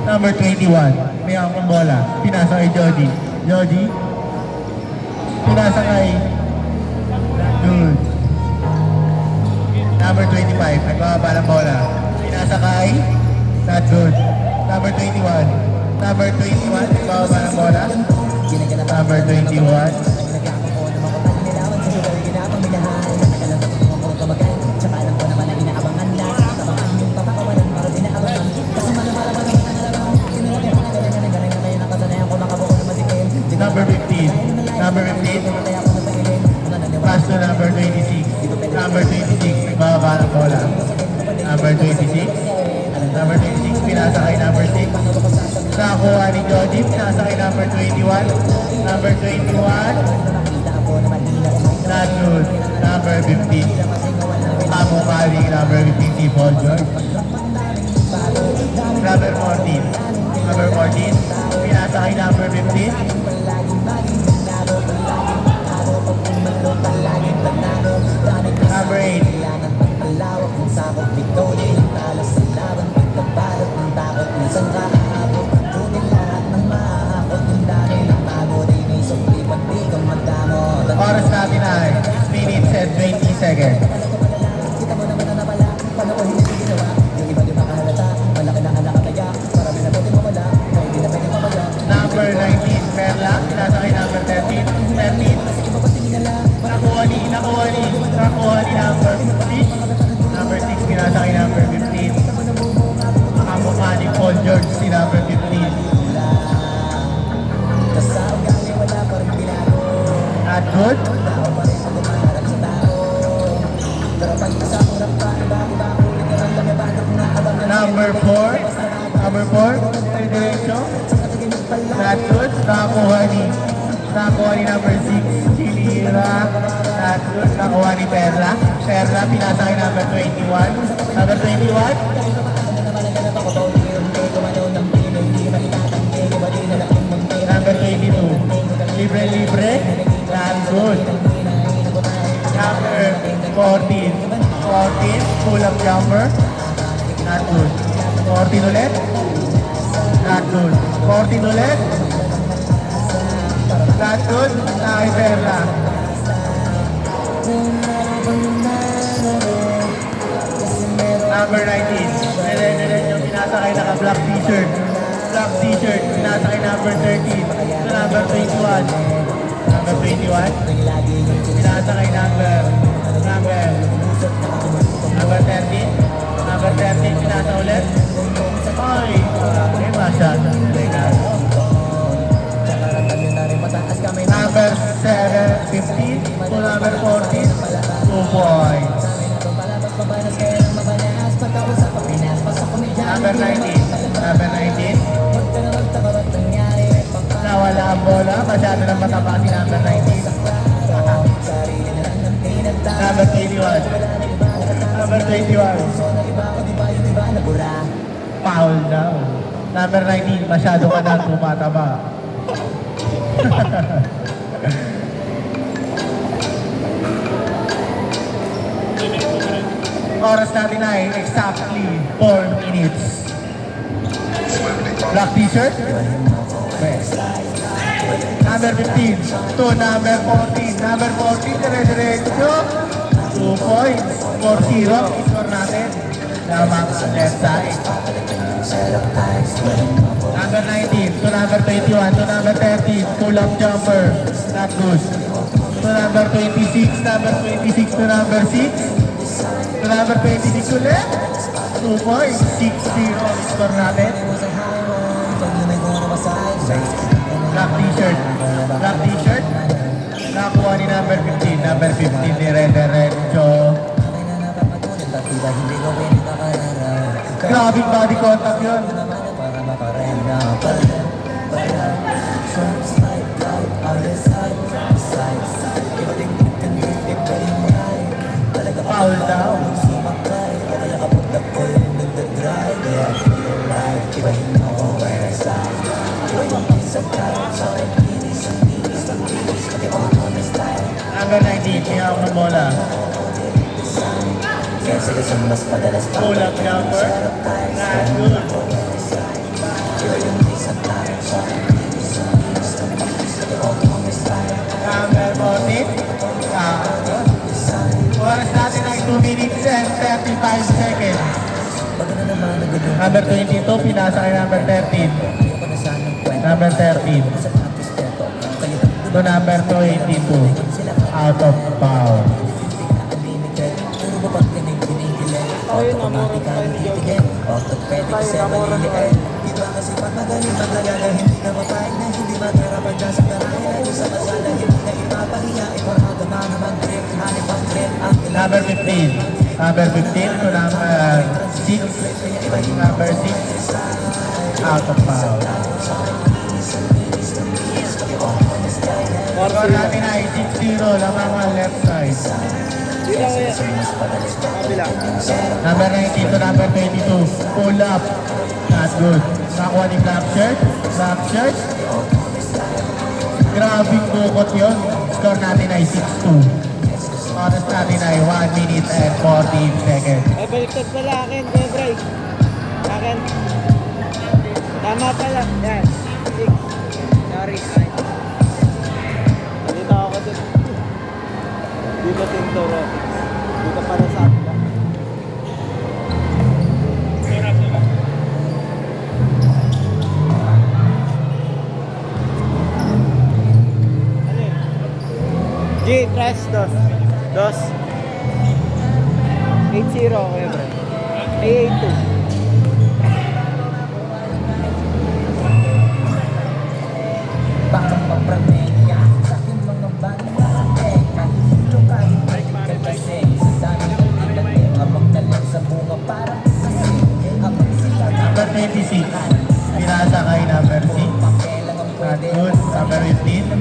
Number 21. May akong bola. Pinasa kay Joji. Joji. Pinasa kay Dude. Number 25. Nagbababa ng bola. Pinasa kay Not Good. Number 21. Number 21. Nagbababa ng bola. Number 21. Number 15. Number 15. Pass to number 26. Number 26. Nagbababa ng bola. Number 26. Number 26. Pinasa kay number 6. Nakakuha ni Joji. Pinasa kay number 21. Number 21. Not good. Number 15. Kamukali number 15 si Paul George. Number 14. Number 14. Pinasa kay number 15. Number 8. Oras natin ay 6 minutes and 20 seconds. Number 19, Perla. Pinasa kay number 13. 13. Nakuha ni number 6. Number 6, pinasa kay number 15. Kamukha ni Paul George si number 15. Not good. Number 4. Number 4. Diretso. Not good. Nakakuha ni number 6. Chilira. Not good. Nakakuha ni Perla. Perla, pinasa kay number 21. Number 21. Number 22. Libre. Not good. Number 14. 14. Pull-up jumper. Not good. 14 ulit. Not good. 14 ulit. Not good. Nakay Perla. Number 19. Dire-diretso yung pinasa kay naka-black t-shirt. Black t-shirt. Pinasa kay number 13. So number 21. Number 21. Pinasa kay number 13. Number 13. Pinasa ulit. Ay, masyado. Number 15 to number 14. 2 points. Number 19. Number 19. Nawala ang bola. Masyado nang mataba si number 19. Number 21. Number 21. Foul daw. Number 19. Masyado ka na tumataba. Oras natin ay exactly 4 minutes. Black t-shirt. Number 15 to number 14. Number 14, dire-diretso. 2 points. 4-0. Score natin. Lamang sa left side. Number 19 to number 21 to number 13. Pull-up jumper. Not good. To number 26. Number 26 to number 6. To number 26 ulit. 2 points. 6-0. Score natin. Black t-shirt. Black t-shirt. Nakakuha ni number 15. Number 15 ni Rederencho. Grabe body contact yun. Foul daw. Number 19, kaya ako ng bola. Pull-up jumper. Not good. Number 14. Oras natin ay 2 minutes and 35 seconds. Number 22, pinasa kay number 13. Number 13. To number 22. Out of bounds. Ayun na mo. Kaya mo rin. Number 15. Number 15 to number 6. Number 6. Out of bounds. Score natin ay 6-0. Lamang ang left side. Bilang yan. Bilang. Number 19 to number 22. Pull up. Not good. Nakuha ni Black Shirt. Black Shirt. Grabing bukot yun. Score natin ay 6-2. Oras natin ay 1 minute and 14 seconds. Ay, baliktad pala akin, Kuya Bray. Akin. Tama pala. Yan. 6. Sorry. Ay. Salita ako dun. Dito Tintoro. Dito para sa akin. G, 3, 2. 2. 8-0, Kuya Bray. 8-2. Bakang mapremenya sa aking mga bandang kahilo kahit hindi kasi sa dami ng ilan habang talang sa bunga parang kasi habang sila Number 26. Pinasa kay number 6. pakelang ang Not pwede good. Number 15.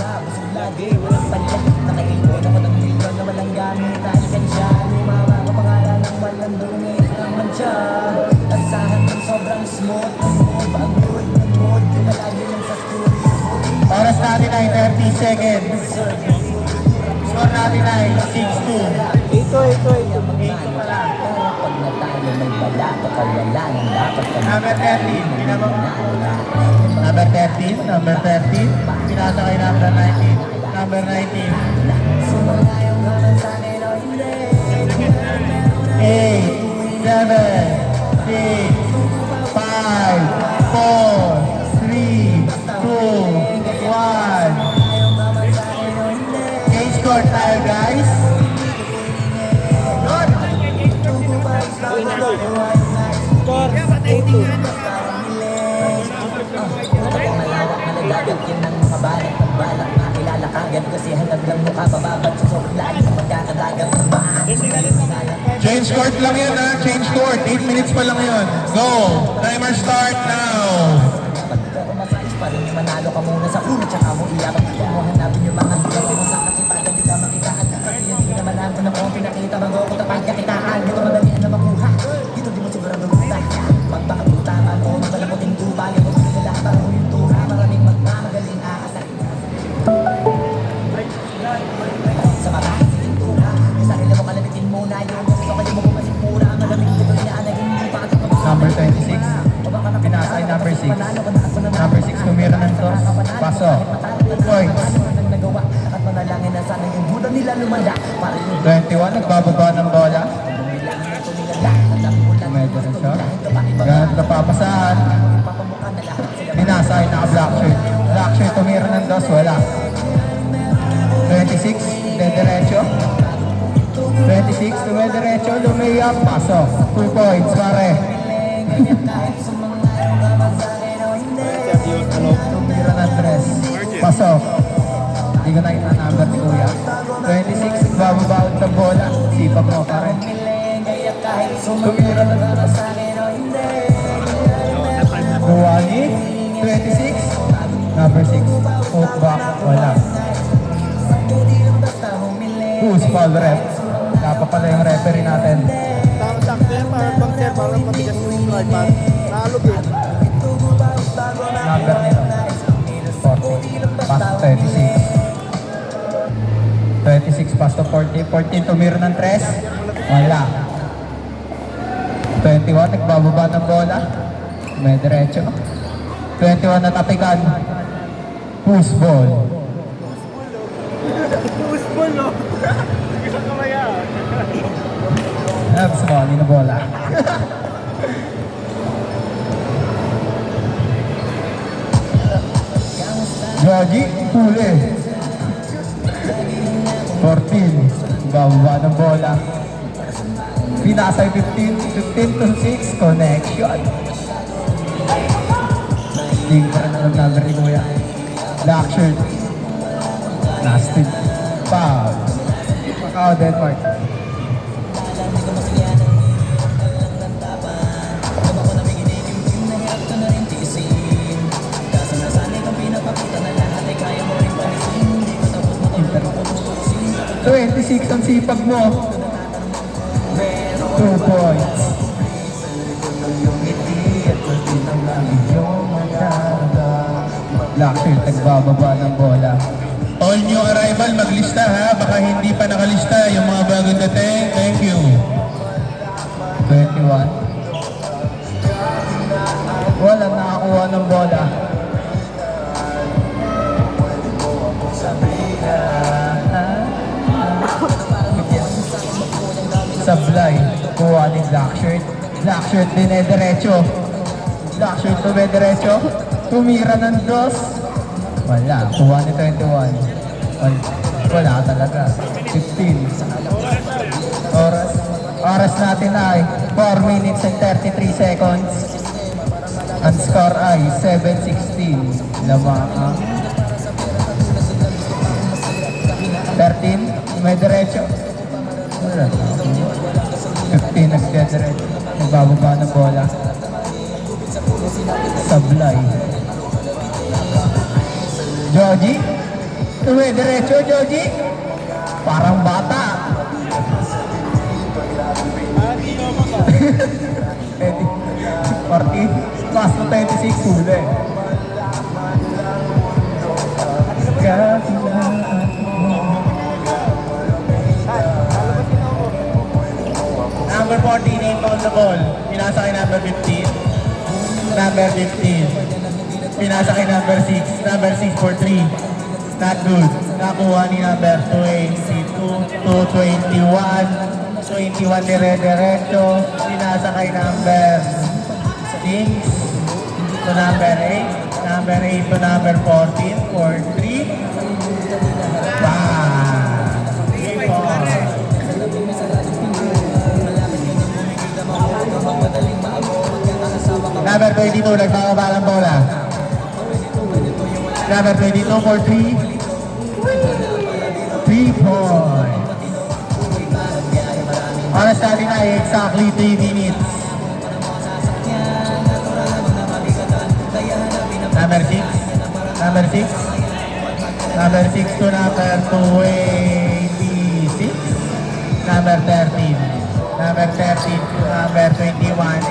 sa busog lagi walang palit nakaipon ako ng milyon na walang gamit na lisensya lumawa ang pangalan ng walang dungit ang mantsa asahan ng sobrang smooth ang move ang good ng mood palagi lang sa studio. Oras natin ay 30 seconds. Score natin ay 6-2. 8-2. Pag natalo may bala, pagkawala ng dapat ka Number 13. Pinabang Number 13. Number 13. Pinasa kay number 19. Number 19. 8, 7, 6, 5, 4, 3, 2, 1. Game score tayo, guys. Score 8-2. Malawak na nagdagat yun ng mga balak ng balak na kilala kagad kasi hanggang lang mukha bababad sa sobrang lalim ng magkakadagat ng maaari. Change court lang yan, ha? Change court. 8 minutes pa lang yun. Go! Timer start now! Pero masayos pa rin yung manalo ka muna sa una tsaka mo iyaban kung mo hanapin yung mga kasi mo sa kasipagan di ka makitaan kasi yung di naman ako ng kung pinakita mag ako tapag kakitaan dito madali na makuha dito di mo sigurado buta magpakaputaman o malamuting tuba yung mga lahat ang yung tura maraming magmamagaling aasal sa mga siling tuha sa kanila mo kalamitin muna yung gusto kayo mo kumasing pura malamig dito niya na hindi pa kasi Number 26. Pinasa kay number 6. Number 6 tumira ng toss. Paso. 2 points. 21. Nagbababa ng bola. Medyo na siya. Ganit na papasahan. Pinasa kay naka-black shirt. Black shirt tumira ng toss. Wala. 26. Dediretso. 26. Tumediretso. Lumiyap. Paso. 2 points. Pare. Tumira ng tres. Pasok. Hindi ko nakita number ni Kuya. 26, bababawad ng bola. Sipag mo pa rin. Tumira ng tres. Duwani. 26. Number 6. Hook back. Wala. Who's foul ref? Dapat pala yung referee natin. Tapos sakto yan, parang bang sir, parang matigas yung slide, parang naalog eh. Number nito. 40. Pass to 36. 26 pass to 40. 14 tumira ng tres. Wala. 21 nagbababa ng bola. May diretso. 21 na tapikan. Push ball. Football, no? Isang kamaya. Labs mo, hindi na bola. Jogi, huli. 14. Bababa ng bola. Pinasay 15. 15 to 6. Connection. Hindi pa rin ang number ni Kuya. Black shirt. Nasty. Foul. Macau, Denmark. So, 26 ang sipag mo. 2 points. Black shirt, nagbababa ng bola. All new arrival, maglista ha. Baka hindi pa nakalista yung mga bagong dating. Thank you. 21. Wala nakakuha ng bola. Sablay, kuha ni Black shirt. Black shirt din eh, diretso. Black shirt to be diretso. Tumira ng dos. Wala, kuha ni 21. Wala talaga. 15. Oras natin ay 4 minutes and 33 seconds. Ang score ay 7-16. Lamang 13. May diretso. Wala. 15 nagdidiretso. Nagbababa ng bola. Sablay. Jogi. May diretso, Jogi. Parang bata. Pwede. 14. Pass to 26. Huli. Number 14, inbound the ball. Pinasa kay number 15. Number 15. Pinasa kay number 6. Number 6 for 3. Not good. Nakuha ni number 22 to 21. 21 dire-diretso. Pinasa kay number 6 to number 8. Number 8 to number 14 for 3. Number 22, nagbababa ng bola. Number 22 for 3. 3 points. Oras natin ay exactly 3 minutes. Number 6. Number 6. Number 6 to number 26. Number 13. Number 13 to number 21.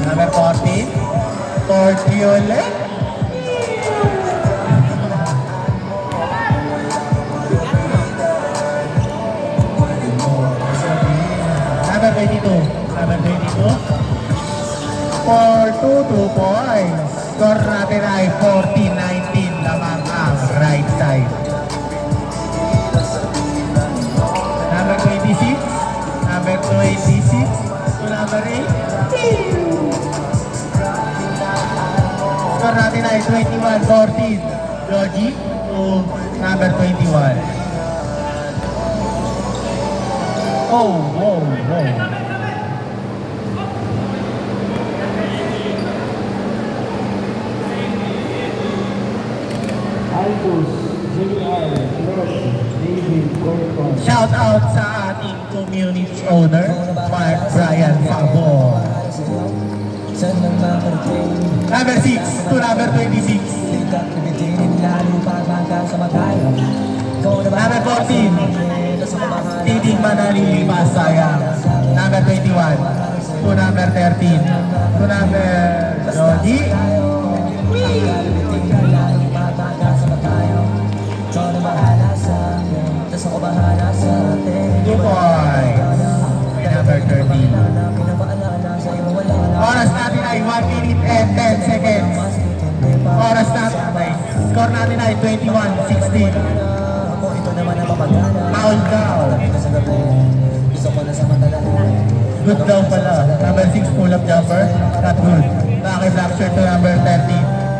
Number 14. 40 ulit. Number 22. Number 22. For 2 points. Score natin ay 14-19 lamang ang right side. Number 26. Number 26 to number 8. Score natin ay 21-14. Jogi to number 21. Oh, whoa, whoa. Shout out sa ating community owner, Mark Brian Favor. Number 6 to number 26. Number 14. Hindi manalilipas sayang. Number 21 to number 13. To number Jogi. Two points. Number 13. 39, 21, 16. Ako ito naman ang mapagana. Foul daw. Ito sa gabi. Gusto ko na sa matagal. Good daw pala. Number 6, pull-up jumper. Not good. Bakit fracture to number 30.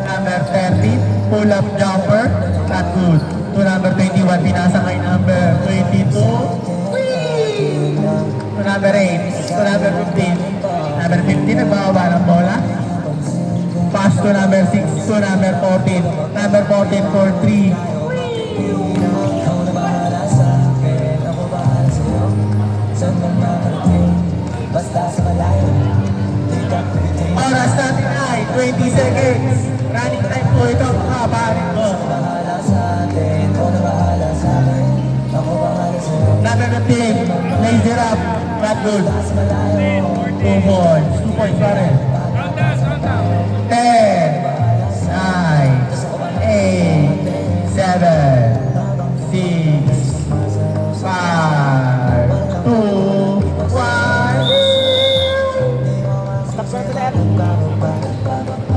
Number 30, pull-up jumper. Not good. To number 21, pinasa kay number 22. Whee! To number 8. To number 15. Number 15, nagbababa ng bola. Pass to number 6. To number 14. Number 14 for 3. Ikaw na bahala sa akin. Ako bahala sa'yo. Saan man makarating. Basta sa malayo. Di ka pipitin. Oras natin ay 20 seconds. Running time po ito, mga parin ko. Bahala sa akin. Ikaw na bahala sa akin. Ako bahala sa'yo. Number 15, lazy rap. Not good. Sa malayo. 2 points. 2 points pa rin. Pagkakasa tayo.